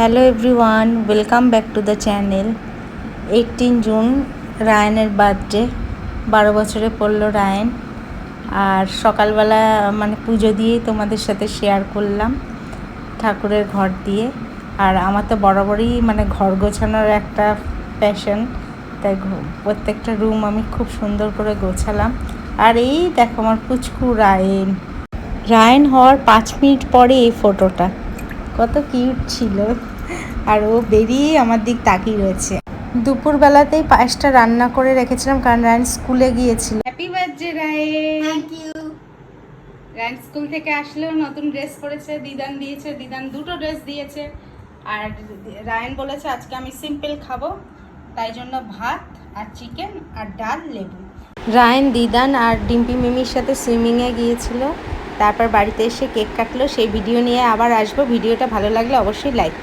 Hello everyone, welcome back to the channel. 18 June রায়ানের birthday, 12 বছরে পড়লো রায়ান। আর সকালবেলা পুজো দিয়েই তোমাদের সাথে শেয়ার করলাম, ঠাকুরের ঘর দিয়ে। আর আমার তো বরাবরই ঘর গোছানোর একটা প্যাশন, তাই প্রত্যেকটা রুম আমি খুব সুন্দর করে গোছালাম। আর এই দেখো আমার পুচকু রায়ান হওয়ার 5 মিনিট পরে এই ফটোটা, কত কিউট ছিল। আর ও বেরিয়ে আমার দিক তাকিয়ে রয়েছে। দুপুরবেলাতেই পায়েসটা রান্না করে রেখেছিলাম, কারণ রায়ান স্কুলে গিয়েছিল। Happy birthday Ryan. Thank you. Ryan school থেকে আসলেও নতুন ড্রেস পরেছে, দিদান দিয়েছে, দিদান দুটো ড্রেস দিয়েছে। আর রায়ান বলেছে আজকে আমি সিম্পল খাবো, তাই জন্য ভাত আর চিকেন আর ডাল, লেবু। রায়ান, দিদান আর ডিম্পি মিমির সাথে সুইমিংয়ে গিয়েছিল, তারপর বাড়িতে এসে কেক কাটলো। সেই ভিডিও নিয়ে আবার আসবো। ভিডিওটা ভালো লাগলে অবশ্যই লাইক করো।